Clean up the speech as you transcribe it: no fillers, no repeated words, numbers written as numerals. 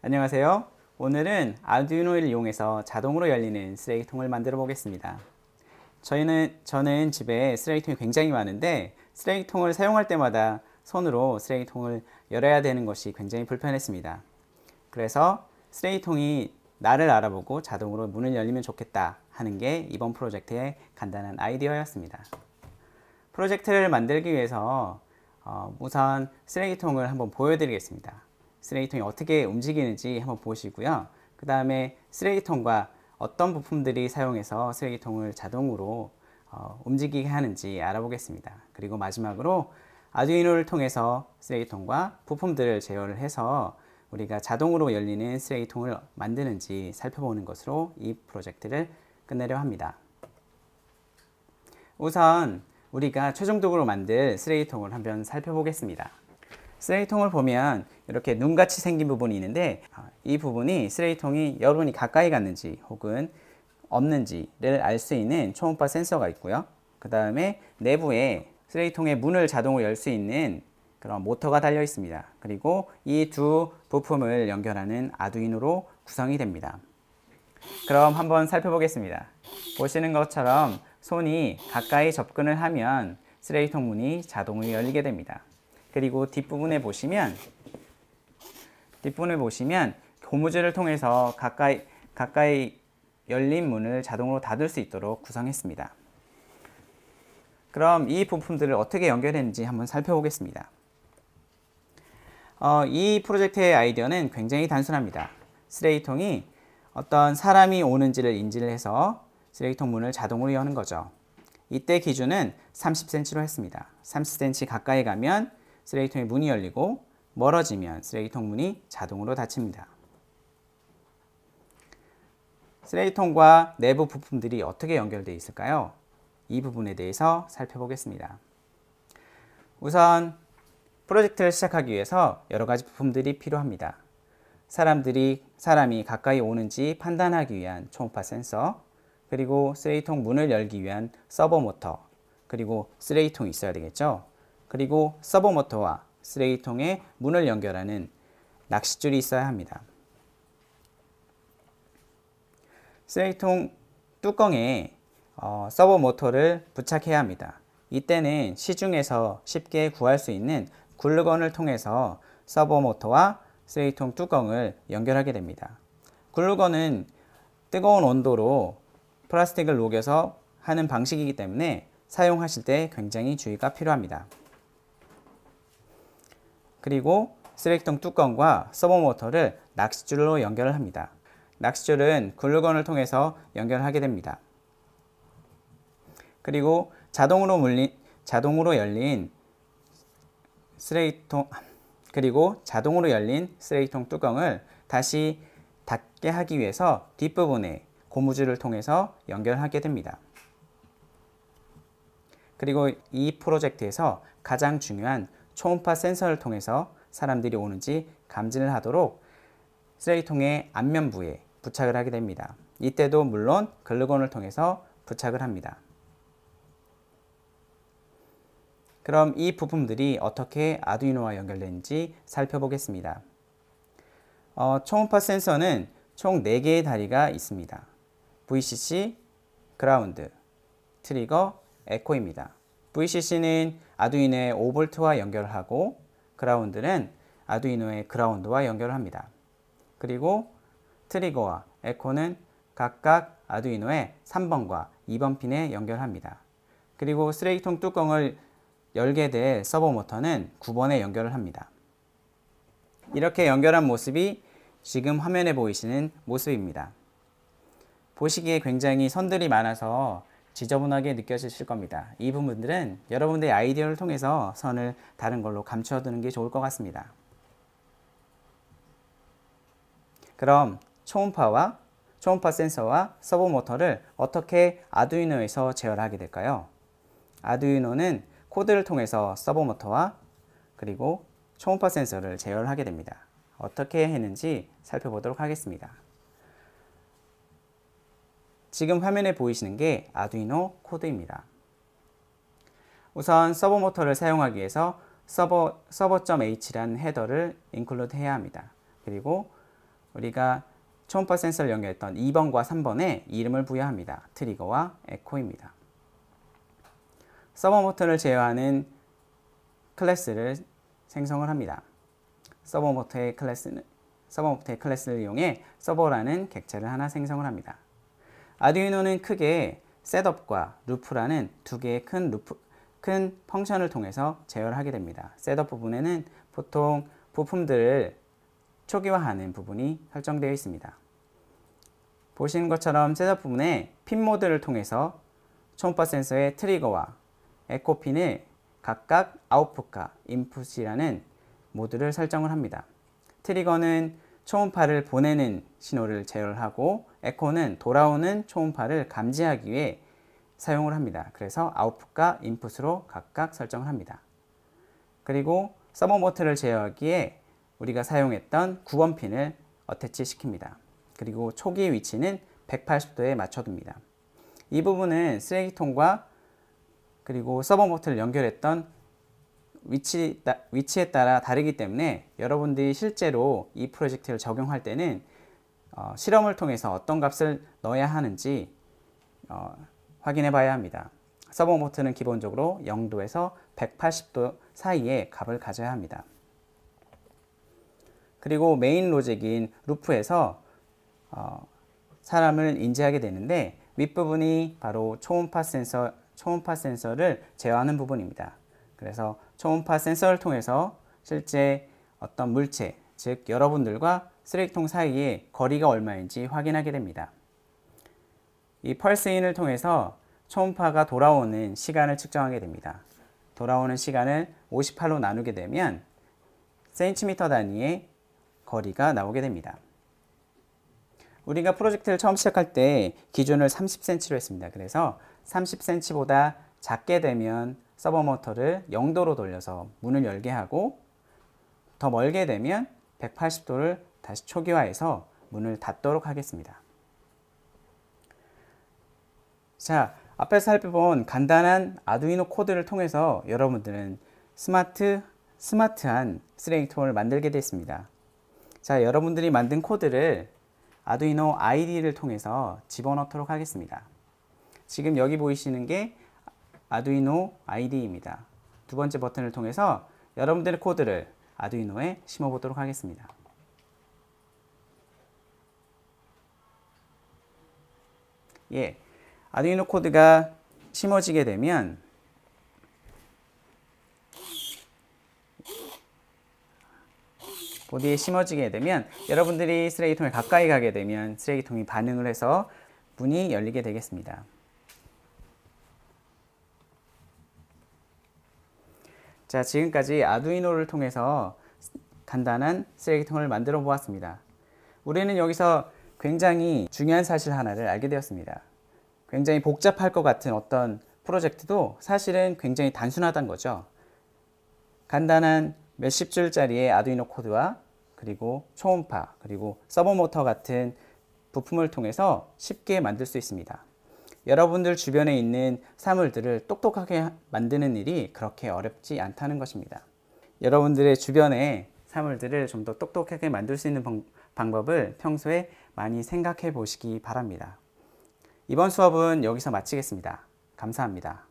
안녕하세요. 오늘은 아두이노를 이용해서 자동으로 열리는 쓰레기통을 만들어 보겠습니다. 저는 집에 쓰레기통이 굉장히 많은데 쓰레기통을 사용할 때마다 손으로 쓰레기통을 열어야 되는 것이 굉장히 불편했습니다. 그래서 쓰레기통이 나를 알아보고 자동으로 문을 열리면 좋겠다 하는 게 이번 프로젝트의 간단한 아이디어였습니다. 프로젝트를 만들기 위해서 우선 쓰레기통을 한번 보여드리겠습니다. 쓰레기통이 어떻게 움직이는지 한번 보시고요. 그 다음에 쓰레기통과 어떤 부품들이 사용해서 쓰레기통을 자동으로 움직이게 하는지 알아보겠습니다. 그리고 마지막으로 아두이노를 통해서 쓰레기통과 부품들을 제어를 해서 우리가 자동으로 열리는 쓰레기통을 만드는지 살펴보는 것으로 이 프로젝트를 끝내려 합니다. 우선 우리가 최종적으로 만들 쓰레기통을 한번 살펴보겠습니다. 쓰레기통을 보면 이렇게 눈같이 생긴 부분이 있는데 이 부분이 쓰레기통이 여러분이 가까이 갔는지 혹은 없는지를 알 수 있는 초음파 센서가 있고요. 그 다음에 내부에 쓰레기통의 문을 자동으로 열 수 있는 그런 모터가 달려 있습니다. 그리고 이 두 부품을 연결하는 아두이노로 구성이 됩니다. 그럼 한번 살펴보겠습니다. 보시는 것처럼 손이 가까이 접근을 하면 쓰레기통 문이 자동으로 열리게 됩니다. 그리고 뒷부분에 보시면 고무줄을 통해서 가까이 열린 문을 자동으로 닫을 수 있도록 구성했습니다. 그럼 이 부품들을 어떻게 연결했는지 한번 살펴보겠습니다. 이 프로젝트의 아이디어는 굉장히 단순합니다. 쓰레기통이 어떤 사람이 오는지를 인지를 해서 쓰레기통 문을 자동으로 여는 거죠. 이때 기준은 30cm로 했습니다. 30cm 가까이 가면 쓰레기통의 문이 열리고 멀어지면 쓰레기통 문이 자동으로 닫힙니다. 쓰레기통과 내부 부품들이 어떻게 연결되어 있을까요? 이 부분에 대해서 살펴보겠습니다. 우선 프로젝트를 시작하기 위해서 여러 가지 부품들이 필요합니다. 사람이 가까이 오는지 판단하기 위한 초음파 센서, 그리고 쓰레기통 문을 열기 위한 서버 모터, 그리고 쓰레기통이 있어야 되겠죠. 그리고 서버 모터와 쓰레기통의 문을 연결하는 낚싯줄이 있어야 합니다. 쓰레기통 뚜껑에 서버 모터를 부착해야 합니다. 이때는 시중에서 쉽게 구할 수 있는 글루건을 통해서 서버 모터와 쓰레기통 뚜껑을 연결하게 됩니다. 글루건은 뜨거운 온도로 플라스틱을 녹여서 하는 방식이기 때문에 사용하실 때 굉장히 주의가 필요합니다. 그리고 쓰레기통 뚜껑과 서버 모터를 낚싯줄로 연결을 합니다. 낚싯줄은 글루건을 통해서 연결하게 됩니다. 그리고 자동으로 열린 쓰레기통 뚜껑을 다시 닫게 하기 위해서 뒷부분에 고무줄을 통해서 연결하게 됩니다. 그리고 이 프로젝트에서 가장 중요한 초음파 센서를 통해서 사람들이 오는지 감지를 하도록 쓰레기통의 앞면부에 부착을 하게 됩니다. 이때도 물론 글루건을 통해서 부착을 합니다. 그럼 이 부품들이 어떻게 아두이노와 연결되는지 살펴보겠습니다. 초음파 센서는 총 4개의 다리가 있습니다. VCC, 그라운드, 트리거, 에코입니다. VCC는 아두이노의 5V와 연결을 하고 그라운드는 아두이노의 그라운드와 연결을 합니다. 그리고 트리거와 에코는 각각 아두이노의 3번과 2번 핀에 연결합니다. 그리고 쓰레기통 뚜껑을 열게 될 서버 모터는 9번에 연결을 합니다. 이렇게 연결한 모습이 지금 화면에 보이시는 모습입니다. 보시기에 굉장히 선들이 많아서 지저분하게 느껴지실 겁니다. 이 부분들은 여러분들의 아이디어를 통해서 선을 다른 걸로 감춰두는 게 좋을 것 같습니다. 그럼 초음파 센서와 서버 모터를 어떻게 아두이노에서 제어를 하게 될까요? 아두이노는 코드를 통해서 서버 모터와 그리고 초음파 센서를 제어를 하게 됩니다. 어떻게 했는지 살펴보도록 하겠습니다. 지금 화면에 보이시는 게 아두이노 코드입니다. 우선 서버 모터를 사용하기 위해서 server.h라는 헤더를 인클루드 해야 합니다. 그리고 우리가 초음파 센서를 연결했던 2번과 3번에 이름을 부여합니다. 트리거와 에코입니다. 서버 모터를 제어하는 클래스를 생성을 합니다. 서버 모터의 클래스를 이용해 서버라는 객체를 하나 생성을 합니다. 아두이노는 크게 셋업과 루프라는 두 개의 큰 펑션을 통해서 제어를 하게 됩니다. 셋업 부분에는 보통 부품들을 초기화하는 부분이 설정되어 있습니다. 보시는 것처럼 셋업 부분에 핀 모드를 통해서 초음파 센서의 트리거와 에코 핀을 각각 아웃풋과 인풋이라는 모드를 설정을 합니다. 트리거는 초음파를 보내는 신호를 제어를 하고 에코는 돌아오는 초음파를 감지하기 위해 사용을 합니다. 그래서 아웃풋과 인풋으로 각각 설정을 합니다. 그리고 서버 모터를 제어하기에 우리가 사용했던 9번 핀을 어태치 시킵니다. 그리고 초기 위치는 180도에 맞춰둡니다. 이 부분은 쓰레기통과 그리고 서버 모터를 연결했던 위치에 따라 다르기 때문에 여러분들이 실제로 이 프로젝트를 적용할 때는 실험을 통해서 어떤 값을 넣어야 하는지 확인해 봐야 합니다. 서버 모터는 기본적으로 0도에서 180도 사이의 값을 가져야 합니다. 그리고 메인 로직인 루프에서 사람을 인지하게 되는데 윗부분이 바로 초음파 센서를 제어하는 부분입니다. 그래서 초음파 센서를 통해서 실제 어떤 물체, 즉 여러분들과 쓰레기통 사이의 거리가 얼마인지 확인하게 됩니다. 이 펄스인을 통해서 초음파가 돌아오는 시간을 측정하게 됩니다. 돌아오는 시간을 58로 나누게 되면 센티미터 단위의 거리가 나오게 됩니다. 우리가 프로젝트를 처음 시작할 때 기준을 30cm로 했습니다. 그래서 30cm보다 작게 되면 서버 모터를 0도로 돌려서 문을 열게 하고 더 멀게 되면 180도를 다시 초기화해서 문을 닫도록 하겠습니다. 자, 앞에서 살펴본 간단한 아두이노 코드를 통해서 여러분들은 스마트한 쓰레기통을 만들게 됐습니다. 자, 여러분들이 만든 코드를 아두이노 IDE를 통해서 집어넣도록 하겠습니다. 지금 여기 보이시는 게 아두이노 IDE입니다. 두 번째 버튼을 통해서 여러분들의 코드를 아두이노에 심어 보도록 하겠습니다. 예, 아두이노 코드가 심어지게 되면 보드에 심어지게 되면 여러분들이 쓰레기통에 가까이 가게 되면 쓰레기통이 반응을 해서 문이 열리게 되겠습니다. 자, 지금까지 아두이노를 통해서 간단한 쓰레기통을 만들어 보았습니다. 우리는 여기서 굉장히 중요한 사실 하나를 알게 되었습니다. 굉장히 복잡할 것 같은 어떤 프로젝트도 사실은 굉장히 단순하다는 거죠. 간단한 몇십 줄짜리의 아두이노 코드와 그리고 초음파, 그리고 서버 모터 같은 부품을 통해서 쉽게 만들 수 있습니다. 여러분들 주변에 있는 사물들을 똑똑하게 만드는 일이 그렇게 어렵지 않다는 것입니다. 여러분들의 주변의 사물들을 좀 더 똑똑하게 만들 수 있는 방법을 평소에 많이 생각해 보시기 바랍니다. 이번 수업은 여기서 마치겠습니다. 감사합니다.